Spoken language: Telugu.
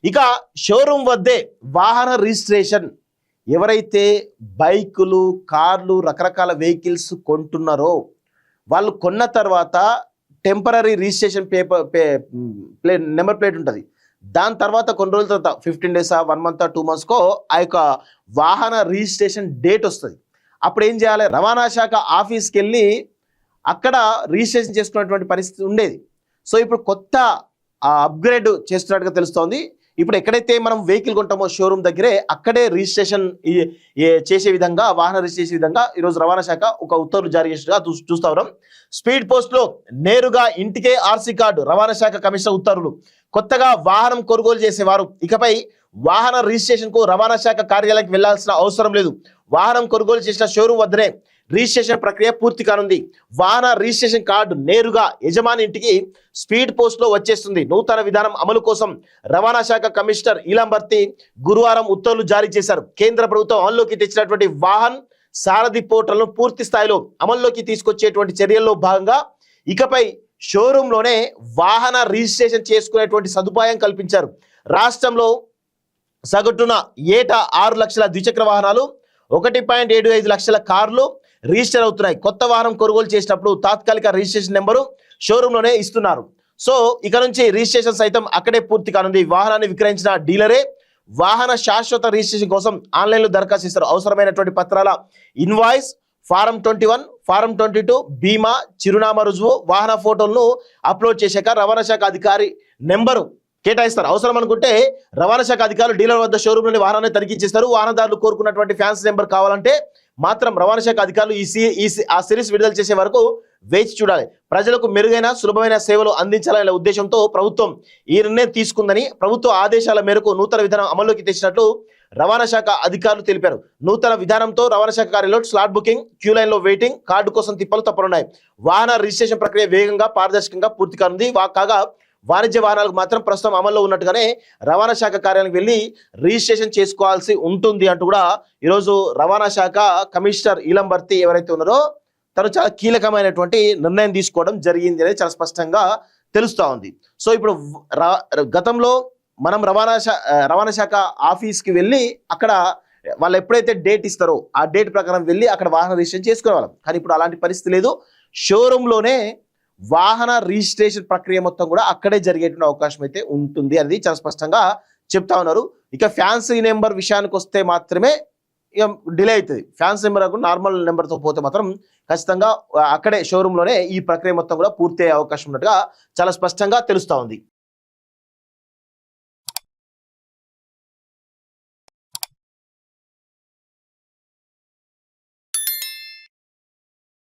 ఇక షోరూమ్ వద్దే వాహన రిజిస్ట్రేషన్ ఎవరైతే బైకులు కార్లు రకరకాల వెహికల్స్ కొంటున్నారో వాళ్ళు కొన్న తర్వాత టెంపరీ రిజిస్ట్రేషన్ నెంబర్ ప్లేట్ ఉంటుంది. దాని తర్వాత కొన్ని రోజుల తర్వాత 15 days 1 month 2 months ఆ యొక్క వాహన రిజిస్ట్రేషన్ డేట్ వస్తుంది. అప్పుడు ఏం చేయాలి? రవాణా శాఖ ఆఫీస్కి వెళ్ళి అక్కడ రిజిస్ట్రేషన్ చేసుకున్నటువంటి పరిస్థితి ఉండేది. సో ఇప్పుడు కొత్త అప్గ్రేడ్ చేస్తున్నట్టుగా తెలుస్తోంది. ఇప్పుడు ఎక్కడైతే మనం వెహికల్ కొంటామో షోరూమ్ దగ్గరే అక్కడే రిజిస్ట్రేషన్ చేసే విధంగా వాహన రిజిస్ట్రేషన్ చేసే విధంగా ఈరోజు రవాణా శాఖ ఒక ఉత్తర్వులు జారీ చేసినట్టుగా చూస్తా ఉన్నాం. స్పీడ్ పోస్ట్లో నేరుగా ఇంటికే ఆర్సీ కార్డు రవాణా శాఖ కమిషనర్ ఉత్తర్వులు. కొత్తగా వాహనం కొనుగోలు చేసేవారు ఇకపై వాహన రిజిస్ట్రేషన్కు రవాణా శాఖ కార్యాలయానికి వెళ్లాల్సిన అవసరం లేదు. వాహనం కొనుగోలు చేసిన షోరూమ్ వద్దనే రిజిస్ట్రేషన్ ప్రక్రియ పూర్తి కానుంది. వాహన రిజిస్ట్రేషన్ కార్డు నేరుగా యజమాని ఇంటికి స్పీడ్ పోస్ట్లో వచ్చేస్తుంది. నూతన విధానం అమలు కోసం రవాణా శాఖ కమిషనర్ ఈలంబర్తి గురువారం ఉత్తర్వులు జారీ చేశారు. కేంద్ర ప్రభుత్వం అమల్లోకి తెచ్చినటువంటి వాహన్ సారథి పోర్టల్ను పూర్తి స్థాయిలో అమల్లోకి తీసుకొచ్చేటువంటి చర్యల్లో భాగంగా ఇకపై షోరూంలోనే వాహన రిజిస్ట్రేషన్ చేసుకునేటువంటి సదుపాయం కల్పించారు. రాష్ట్రంలో సగటున ఏటా 6 లక్షల ద్విచక్ర వాహనాలు 1.75 లక్షల కార్లు రిజిస్టర్ అవుతున్నాయి. కొత్త వాహనం కొనుగోలు చేసినప్పుడు తాత్కాలిక రిజిస్ట్రేషన్ నెంబరు షోరూంలోనే ఇస్తున్నారు. సో ఇక నుంచి రిజిస్ట్రేషన్ సైతం అక్కడే పూర్తి కానుంది. వాహనాన్ని విక్రయించిన డీలరే వాహన శాశ్వత రిజిస్ట్రేషన్ కోసం ఆన్లైన్లో దరఖాస్తు ఇస్తారు. అవసరమైనటువంటి పత్రాల ఇన్వాయిస్, ఫారం 21, ఫారం 22, బీమా, చిరునామా రుజువు, వాహన ఫోటోలను అప్లోడ్ చేశాక రవాణా శాఖ అధికారి నెంబరు కేటాయిస్తారు. అవసరం అనుకుంటే రవాణా శాఖ అధికారులు డీలర్ వద్ద షోరూంలోని వాహనాన్ని తనిఖీ చేస్తారు. వాహనదారులు కోరుకున్నటువంటి ఫ్యాన్సీ నెంబర్ కావాలంటే మాత్రం రవాణా శాఖ అధికారులు ఆ సిరీస్ విడుదల చేసే వరకు వేచి చూడాలి. ప్రజలకు మెరుగైన సులభమైన సేవలు అందించాలనే ఉద్దేశంతో ప్రభుత్వం ఈ నిర్ణయం తీసుకుందని ప్రభుత్వ ఆదేశాల మేరకు నూతన విధానం అమల్లోకి తెచ్చినట్లు రవాణా శాఖ అధికారులు తెలిపారు. నూతన విధానంతో రవాణా శాఖ కార్యాలయంలో స్లాట్ బుకింగ్, క్యూ లైన్లో వెయిటింగ్, కార్డు కోసం తిప్పలు తప్పనున్నాయి. వాహన రిజిస్ట్రేషన్ ప్రక్రియ వేగంగా పారదర్శకంగా పూర్తి కానుంది. కాగా వాణిజ్య వాహనాలకు మాత్రం ప్రస్తుతం అమల్లో ఉన్నట్టుగానే రవాణా శాఖ కార్యాలయానికి వెళ్ళి రిజిస్ట్రేషన్ చేసుకోవాల్సి ఉంటుంది అంటూ కూడా ఈరోజు రవాణా శాఖ కమిషనర్ ఈలంబర్తి ఎవరైతే ఉన్నారో తను చాలా కీలకమైనటువంటి నిర్ణయం తీసుకోవడం జరిగింది అనేది చాలా స్పష్టంగా తెలుస్తూ ఉంది. సో ఇప్పుడు గతంలో మనం రవాణా శాఖ ఆఫీస్కి వెళ్ళి అక్కడ వాళ్ళు ఎప్పుడైతే డేట్ ఇస్తారో ఆ డేట్ ప్రకారం వెళ్ళి అక్కడ వాహన రిజిస్ట్రేషన్ చేసుకునేవాళ్ళం. కానీ ఇప్పుడు అలాంటి పరిస్థితి లేదు. షోరూంలోనే వాహన రిజిస్ట్రేషన్ ప్రక్రియ మొత్తం కూడా అక్కడే జరిగేటువంటి అవకాశం అయితే ఉంటుంది అనేది చాలా స్పష్టంగా చెప్తా ఉన్నారు. ఇక ఫ్యాన్సీ నెంబర్ విషయానికి వస్తే మాత్రమే ఇక డిలే అవుతుంది. ఫ్యాన్సీ నెంబర్ నార్మల్ నెంబర్తో పోతే మాత్రం ఖచ్చితంగా అక్కడే షోరూంలోనే ఈ ప్రక్రియ మొత్తం కూడా పూర్తి అయ్యే అవకాశం ఉన్నట్టుగా చాలా స్పష్టంగా తెలుస్తూ ఉంది.